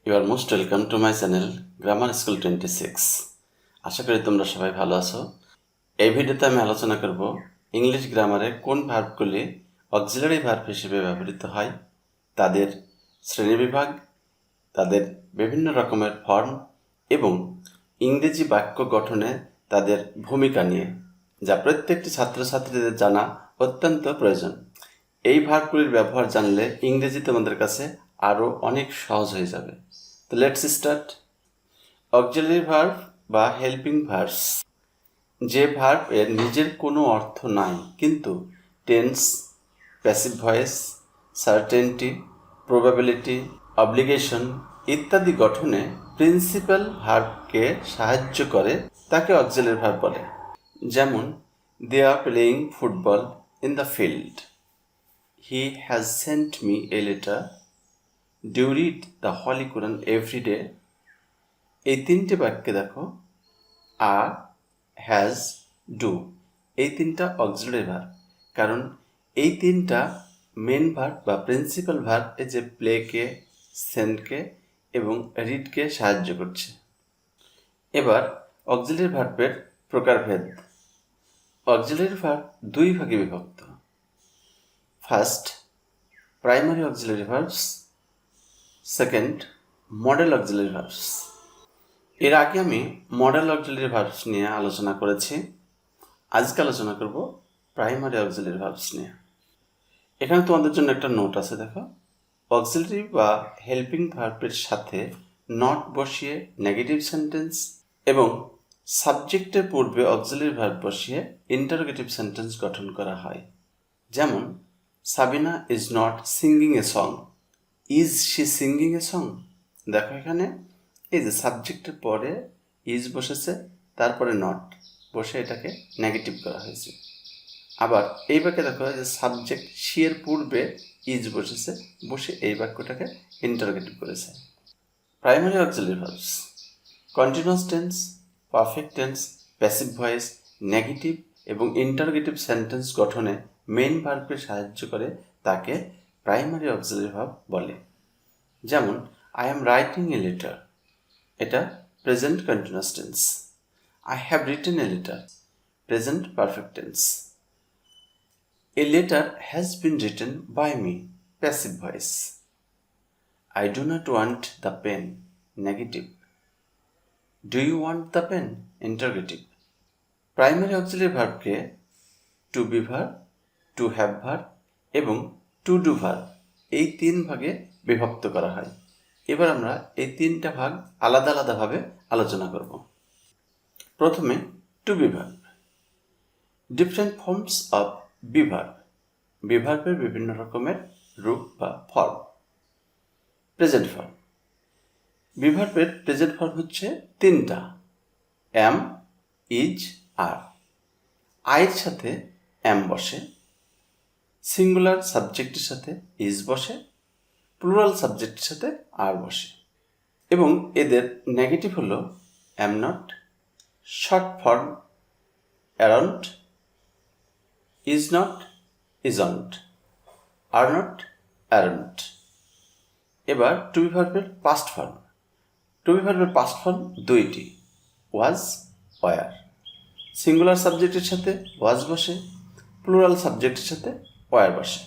You are most welcome to my channel Grammar School 26. আশা করি তোমরা সবাই ভালো আছো। এই ভিডিওতে আমি আলোচনা করব ইংলিশ গ্রামারে কোন ভার্বগুলি অক্সিলারি ভার্ব হিসেবে ব্যবহৃত হয়, তাদের শ্রেণীবিভাগ, তাদের বিভিন্ন রকমের ফর্ম এবং ইংরেজি বাক্য গঠনে তাদের ভূমিকা নিয়ে, যা প্রত্যেকটি ছাত্রছাত্রীদের জানা অত্যন্ত প্রয়োজন। এই ভার্বগুলির ব্যবহার জানলে ইংরেজি তোমাদের কাছে আরও অনেক সহজ হয়ে যাবে। তো লেটস স্টার্ট। অক্সিলারি ভার্ব বা হেল্পিং ভার্বস, যে ভার্ব এর নিজের কোনো অর্থ নাই কিন্তু tense, passive voice, certainty, probability, obligation ইত্যাদি গঠনে প্রিন্সিপাল ভার্বকে সাহায্য করে, তাকে অক্সিলারি ভার্ব বলে। যেমন, they are playing football in the field, he has sent me a letter, do read the holy Quran every day. এই তিনটে বাক্যে দেখো আর, হ্যাজ, ডু এই তিনটা অক্সিলারি ভার্ব, কারণ এই তিনটা মেন ভার্ব বা প্রিন্সিপাল ভার্ব যে প্লেকে, সেন্টকে এবং রিডকে সাহায্য করছে। এবার অক্সিলারি ভার্বের প্রকারভেদ। অক্সিলারি ভার্ব দুই ভাগে বিভক্ত। First, primary auxiliary verbs, second, modal auxiliary verbs. এর আগে আমি মডেল অক্সিলারি ভার্বস নিয়ে আলোচনা করেছি। আজকে আলোচনা করব প্রাইমারি অক্সিলারি ভার্বস নিয়ে। এখানে তোমাদের জন্য একটা নোট আছে, দেখো। অক্সিলারি বা হেল্পিং ভার্বের সাথে নট বসিয়ে নেগেটিভ সেন্টেন্স এবং সাবজেক্টের পূর্বে অক্সিলারি ভার্ব বসিয়ে ইন্টারোগেটিভ সেন্টেন্স গঠন করা হয়। যেমন, Sabina is not singing a song, is she singing a song. দেখো এখানে এই যে সাবজেক্টের পরে ইজ বসেছে, তারপরে নট বসে এটাকে নেগেটিভ করা হয়েছে। আবার এই বাক্যে দেখো যে সাবজেক্ট শি এর পূর্বে ইজ বসেছে, বসে এই বাক্যটাকে ইন্টারোগেটিভ করেছে। Primary auxiliary verbs continuous tense, perfect tense, passive voice, negative এবং ইন্টারোগেটিভ সেন্টেন্স গঠনে মেইন ভার্বকে সাহায্য করে, তাকে প্রাইমারি অক্সিলারি ভার্ব বলে। যেমন, I am writing a letter, এটা present continuous tense. I have written a letter, present perfect tense. A letter has been written by me, passive voice. I do not want the pen, negative. Do you want the pen, interrogative. Primary auxiliary ভার্বকে to be verb, to have verb এবং to do verb এই তিন ভাগে বিভক্ত করা হয়। এবার আমরা এই তিনটা ভাগ আলাদা আলাদাভাবে আলোচনা করব। প্রথমে to be verb. Different forms of be verb, be ভার্বের বিভিন্ন রকমের রূপ বা ফর্ম। প্রেজেন্ট ফর্ম, বি ভার্বের প্রেজেন্ট ফর্ম হচ্ছে তিনটা: অ্যাম, ইজ, আর। আয়ের সাথে অ্যাম বসে, সিঙ্গুলার সাবজেক্টের সাথে ইজ বসে, প্লুরাল সাবজেক্টের সাথে আর বসে। এবং এদের নেগেটিভ হলো am not, short form aren't, is not, isn't, are not, aren't. এবার টু বি ভার্বের পাস্ট ফর্ম। টু বি ভার্বের পাস্ট ফর্ম দুইটি: ওয়াজ, ওয়ার। সিঙ্গুলার সাবজেক্টের সাথে ওয়াজ বসে, প্লুরাল সাবজেক্টের সাথে ওয়ার বসে।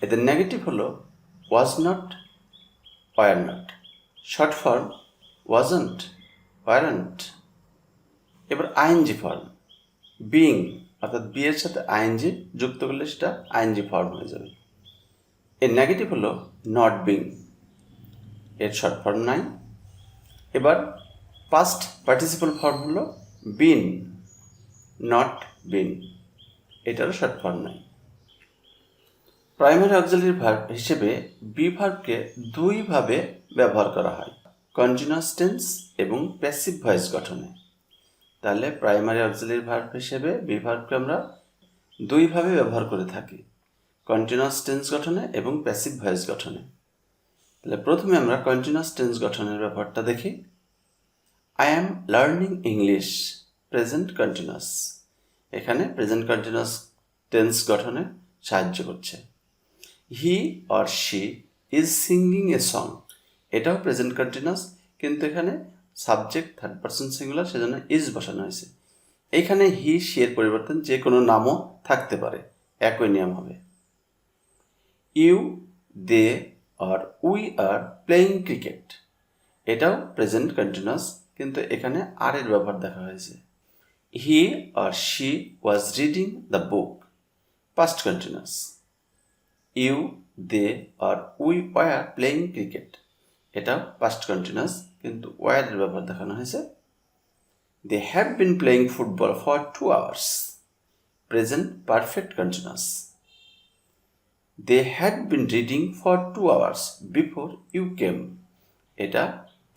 এদের নেগেটিভ হলো was not, were not, short form wasn't, warrant. এবার আইএনজি ফর্ম, বিইং, অর্থাৎ বি এর সাথে আইএনজি যুক্ত করলে সেটা আইএনজি ফর্ম হয়ে যাবে। এর নেগেটিভ হলো নট বিং, এর শর্ট ফর্ম নাই। এবার পাস্ট পার্টিসিপল ফর্ম হলো বিন, নট বিন, এটারও শর্ট ফর্ম নাই। প্রাইমারি অক্সিলারি ভার্ব হিসেবে বি ভার্বকে দুইভাবে ব্যবহার করা হয়: কন্টিনিউয়াস টেন্স এবং প্যাসিভ ভয়েস গঠনে। তাহলে প্রাইমারি অক্সিলারি ভার্ব হিসেবে বি ভার্বকে আমরা দুইভাবে ব্যবহার করে থাকি: কন্টিনিউয়াস টেন্স গঠনে এবং প্যাসিভ ভয়েস গঠনে। তাহলে প্রথমে আমরা কন্টিনিউয়াস টেন্স গঠনের ব্যাপারটা দেখি। I am learning English, present continuous. এখানে প্রেজেন্ট কন্টিনিউয়াস টেন্স গঠনে সাহায্য করছে। He or she is singing a song, এটাও প্রেজেন্ট কন্টিনিউয়াস, কিন্তু এখানে সাবজেক্ট থার্ড পারসন সিঙ্গুলার, সেজন্য ইজ বসানো হয়েছে। এইখানে হি সি এর পরিবর্তন যে কোনো নামও থাকতে পারে, একই নিয়ম হবে। ইউ, দে আর উই আর প্লেয়িং ক্রিকেট, এটাও প্রেজেন্ট কন্টিনিউয়াস, কিন্তু এখানে আর এর ব্যবহার দেখা হয়েছে। হি আর she was reading the book, past continuous. You, they আর উই ওয়ার প্লেয়িং ক্রিকেট, এটাও পাস্ট কন্টিনিউয়াস, কিন্তু ওয়ার এর ব্যবহার দেখানো হয়েছে। They have been playing football for 2 hours, present perfect continuous. They had been reading for 2 hours before you came, এটা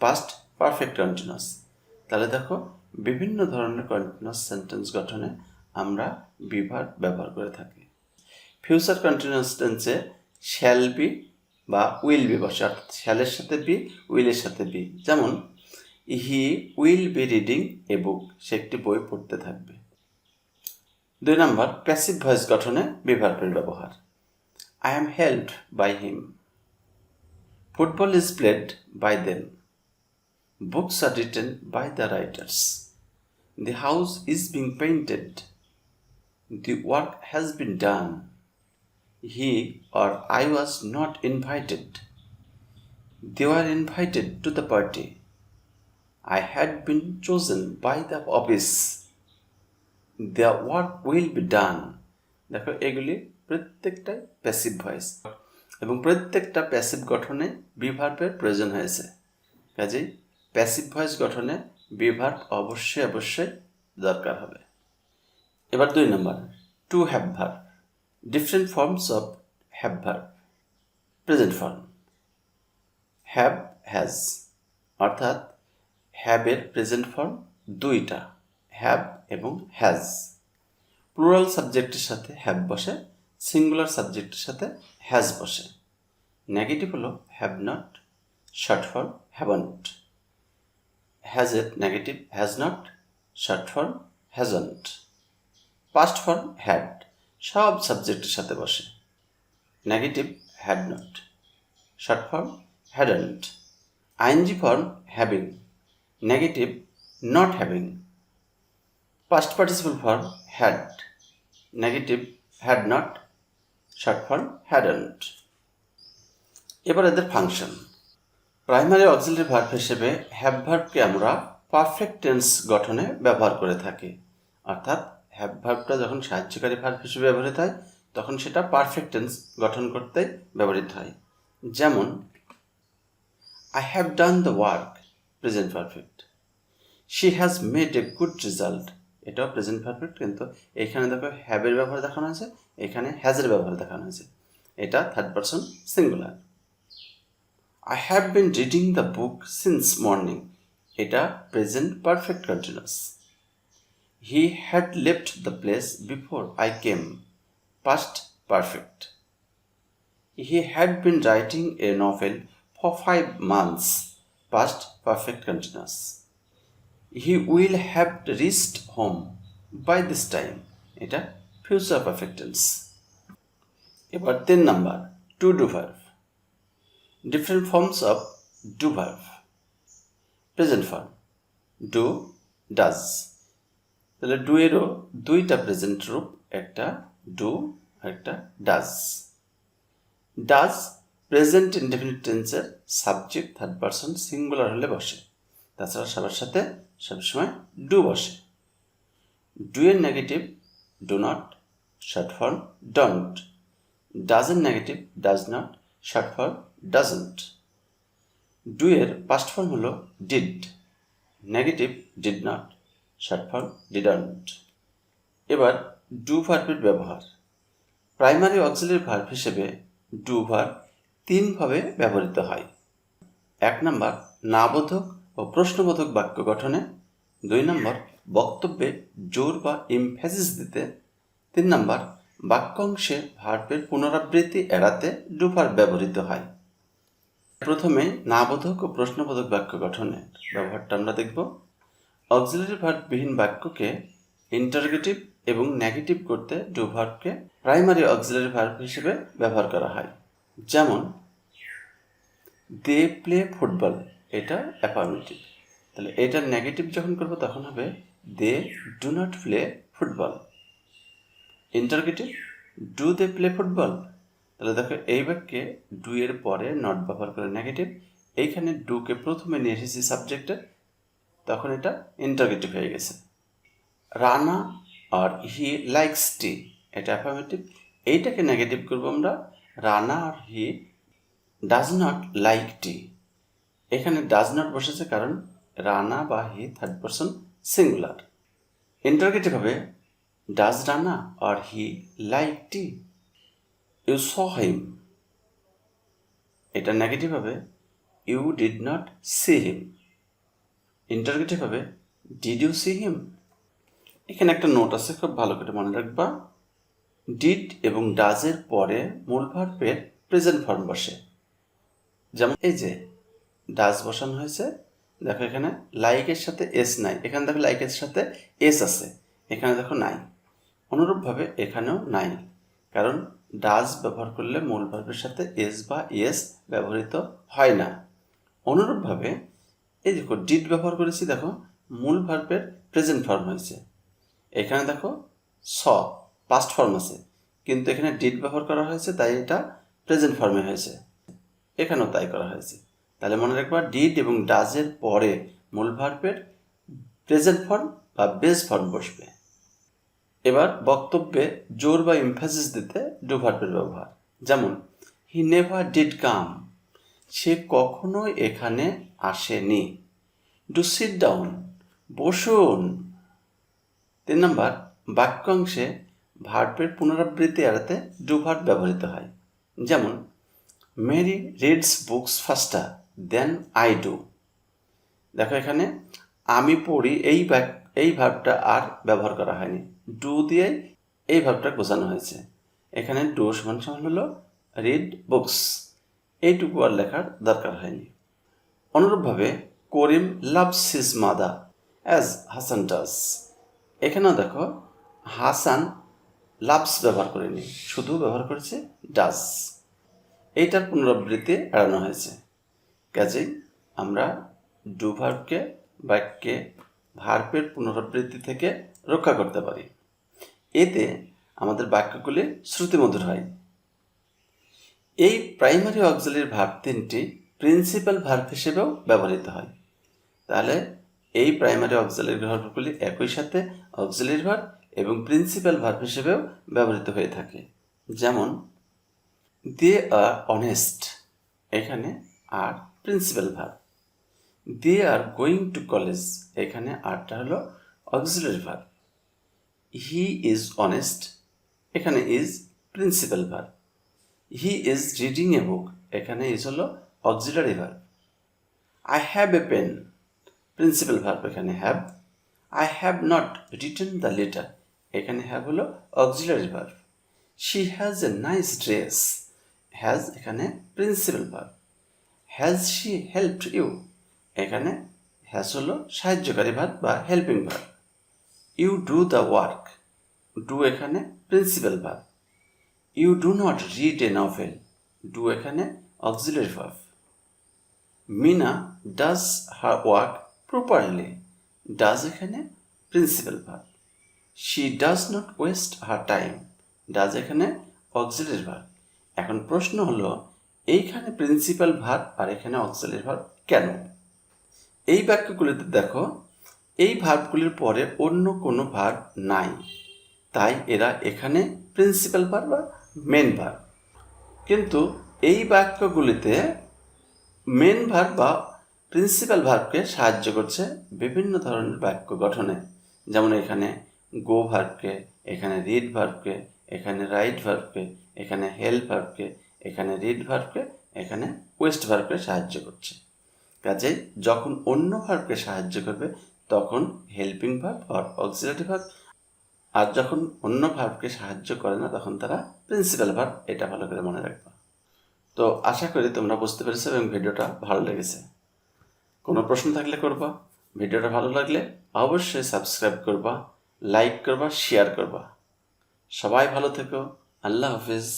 past perfect continuous. তাহলে দেখো, বিভিন্ন ধরনের কন্টিনিউয়াস সেন্টেন্স গঠনে আমরা বি ভার্ব ব্যবহার করে থাকি। ফিউচার কন্টিনিউয়াস টেন্সে শ্যাল বি বা উইল বি বসে, অর্থাৎ শ্যালের সাথে বি, উইলের সাথে বি। যেমন he will be reading a বুক, সে একটি বই পড়তে থাকবে। 2 নম্বর, প্যাসিভ ভয়েস গঠনে বি ভার্বের ব্যবহার। I am helped by him. Football is played by them. Books are written by the writers. The house is being painted. The work has been done. He or I was not invited. They were invited to the party. I had been chosen by the office. The work will be done. দেখো, এগুলি প্রত্যেকটাই passive voice এবং প্রত্যেকটা passive গঠনে B ভার্বের প্রয়োজন হয়েছে। কাজেই প্যাসিভ ভয়েস গঠনে বি ভার্ব অবশ্যই দরকার হবে। এবার 2 number, to have verb. Different forms of have verb. Present form, have, has, অর্থাৎ হ্যাভের প্রেজেন্ট ফর্ম দুইটা, হ্যাভ এবং হ্যাজ। প্লুরাল সাবজেক্টের সাথে হ্যাভ বসে, সিঙ্গুলার সাবজেক্টের সাথে হ্যাজ বসে। নেগেটিভ হলো have not, short form haven't. হ্যাজের negative has not, short form hasn't. Past form had, সব সাবজেক্টের সাথে বসে। Negative had not, short form hadn't. ING form having, negative not having. Past participle form had, negative had not, short form hadn't. এবার এদের function. Primary auxiliary verb হিসেবে have ভার্বকে আমরা perfect tense গঠনে ব্যবহার করে থাকি, অর্থাৎ হ্যাভ ভার্বটা যখন সাহায্যকারী ভার্ব হিসেবে ব্যবহৃত হয় তখন সেটা পারফেক্ট টেন্স গঠন করতে ব্যবহৃত হয়। যেমন I have done the work, present perfect. She has made a good result, এটাও প্রেজেন্ট পারফেক্ট, কিন্তু এখানে দেখো হ্যাভের ব্যবহার দেখানো হয়েছে, এখানে হ্যাজের ব্যবহার দেখানো হয়েছে, এটা third person singular. I have been reading the book since morning, এটা present perfect continuous. He had left the place before I came, past perfect. He had been writing a novel for 5 months, past perfect continuous. He will have reached home by this time, এটা future perfect tense. এবার 3 number, to do verb. Different forms of do verb. Present form, do, does. তাহলে do এরও দুইটা present রূপ, একটা do একটা does. Does present indefinite টেন্সের subject third person singular হলে বসে, তাছাড়া সবার সাথে সবসময় ডু বসে। ডু এর negative do not, short form don't. ডাজের negative does not, short form doesn't. Do এর পাস্ট ফর্ম হলো did, negative did not, short form didn't. এবার ডু ভার্বের ব্যবহার। প্রাইমারি অক্সিলারি ভার্ব হিসেবে ডু ভার্ব 3 ভাবে ব্যবহৃত হয়। 1 নম্বর, নাবোধক ও প্রশ্নবোধক বাক্য গঠনে। 2 নম্বর, বক্তব্যে জোর বা এমফ্যাসিস দিতে। 3 নম্বর, বাক্যাংশে ভার্বের পুনরাবৃত্তি এড়াতে ডু ভার্ব ব্যবহৃত হয়। প্রথমে নাবোধক ও প্রশ্নবোধক বাক্য গঠনের ব্যবহারটা আমরা দেখব। অক্সিলারি ভার্ববিহীন বাক্যকে ইন্টারোগেটিভ এবং নেগেটিভ করতে ডু ভার্বকে প্রাইমারি অক্সিলারি ভার্ব হিসেবে ব্যবহার করা হয়। যেমন দে প্লে ফুটবল, এটা অ্যাফার্মেটিভ। তাহলে এটার নেগেটিভ যখন করবো তখন হবে they do not play football. Interrogative, do they play football. তাহলে দেখো এই বাক্যে ডু এর পরে নট ব্যবহার করে নেগেটিভ, এইখানে ডুকে প্রথমে নিয়ে এসেছি সাবজেক্টে, তখন এটা ইন্টারগেটিভ হয়ে গেছে। রানা আর হি লাইকস টি, এটা অ্যাফার্মেটিভ। এইটাকে নেগেটিভ করবো আমরা, রানা আর he does not like tea. এখানে ডাজ নট বসেছে কারণ রানা বা he third person singular. Interrogative হবে ডাজ রানা আর he like tea, you saw him. এটা নেগেটিভ হবে you did not see him. Interrogative হবে ডিড ইউ সি হিম। এখানে একটা নোট আছে, খুব ভালো করে মনে রাখবা। ডিড এবং ডাজের পরে মূল ভার্বের প্রেজেন্ট ফর্ম বসে। যেমন এই যে ডাজ বসানো হয়েছে, দেখো এখানে লাইকের সাথে এস নাই, এখানে দেখো লাইকের সাথে এস আছে, এখানে দেখো নাই। অনুরূপভাবে এখানেও নাই, কারণ ডাজ ব্যবহার করলে মূল ভার্বের সাথে এস বা এস ব্যবহৃত হয় না। অনুরূপভাবে এই দেখো ডিড ব্যবহার করেছি, দেখো মূল ভার্বের প্রেজেন্ট ফর্ম হয়েছে। এখানে দেখো স পাস্ট ফর্ম আছে, কিন্তু এখানে ডিড ব্যবহার করা হয়েছে, তাই এটা প্রেজেন্ট ফর্মে হয়েছে। এখানেও তাই করা হয়েছে। তাহলে মনে রাখবা ডিড এবং ডাজের পরে মূল ভার্বের প্রেজেন্ট ফর্ম বা বেস ফর্ম বসবে। এবার বক্তব্যে জোর বা এমফাসিস দিতে ডু ভার্বের ব্যবহার। যেমন হি নেভার ডিড কাম, সে কখনোই এখানে আসেনি। ডু সিট ডাউন, বসুন। 3 নম্বর, বাক্যাংশে ভার্বের পুনরাবৃত্তি এড়াতে ডু ভার্ব ব্যবহৃত হয়। যেমন Mary reads books faster than I do. দেখো এখানে আমি পড়ি এই ভার্বটা আর ব্যবহার করা হয়নি, ডু দিয়ে এই ভার্বটা বোঝানো হয়েছে। এখানে ডু সমান সমান হলো রিড বুকস, এইটুকু আর লেখার দরকার হয়নি। অনুরূপভাবে Karim loves his mother as Hasan does. এখানেও দেখো হাসান লাভস ব্যবহার করেনি, শুধু ব্যবহার করেছে ডাজ। এইটার পুনরাবৃত্তি এড়ানো হয়েছে। কাজেই আমরা ডু ভার্বকে বাক্যে ভার্বের পুনরাবৃত্তি থেকে রক্ষা করতে পারি। এতে আমাদের বাক্যগুলি শ্রুতিমধুর হয়। এই প্রাইমারি অক্সিলারি ভার্ব তিনটি প্রিন্সিপাল ভার্ব হিসেবেও ব্যবহৃত হয়। তাহলে এই প্রাইমারি অক্সিলারি ভার্বগুলি একই সাথে অক্সিলারি ভার্ব এবং প্রিন্সিপাল ভার্ব হিসেবেও ব্যবহৃত হয়ে থাকে। যেমন দে আর অনেস্ট, এখানে are principal verb. They are going to college, এখানে আরটা হলো auxiliary verb. He is honest, এখানে is principal verb. He is reading a book, এখানে ইজ হলো auxiliary verb. I have a pen, principal verb এখানে have. I have not written the letter, এখানে have হলো auxiliary verb. She has a nice dress, has এখানে principal verb. Has she helped you, এখানে has হলো সাহায্যকারী verb বা helping verb. You do the work, do এখানে principal verb. You do not read a novel, do এখানে auxiliary verb. Mina does her work properly, does এখানে principal verb. She does not waste her time, does এখানে auxiliary verb. এখন প্রশ্ন হলো এইখানে principal verb আর এখানে auxiliary verb কেন? এই বাক্যগুলিতে দেখো এই ভার্বগুলির পরে অন্য কোনো ভার্ব নাই, তাই এরা এখানে প্রিন্সিপাল ভার্ব বা মেন ভার্ব। কিন্তু এই বাক্যগুলিতে মেন ভার্ব বা প্রিন্সিপাল ভার্বকে সাহায্য করছে বিভিন্ন ধরনের বাক্য গঠনে। যেমন এখানে গো ভার্বকে, এখানে রিড ভার্বকে, এখানে রাইট ভার্বকে, এখানে হেল্প ভার্বকে, এখানে রিড ভার্বকে, এখানে ওয়েস্ট ভার্বকে সাহায্য করছে। কাজেই যখন অন্য ভার্বকে সাহায্য করবে তখন হেল্পিং ভার্ব আর অক্সিলারি ভার্ব, আর যখন অন্য ভার্বকে সাহায্য করে না তখন তারা প্রিন্সিপাল ভার্ব। এটা ভালো করে মনে রাখবা। তো আশা করি তোমরা বুঝতে পেরেছো এবং ভিডিওটা ভালো লেগেছে। কোনো প্রশ্ন থাকলে করবা। ভিডিওটা ভালো লাগলে অবশ্যই সাবস্ক্রাইব করবা, লাইক করবা, শেয়ার করবা। সবাই ভালো থেকো। আল্লাহ হাফিজ।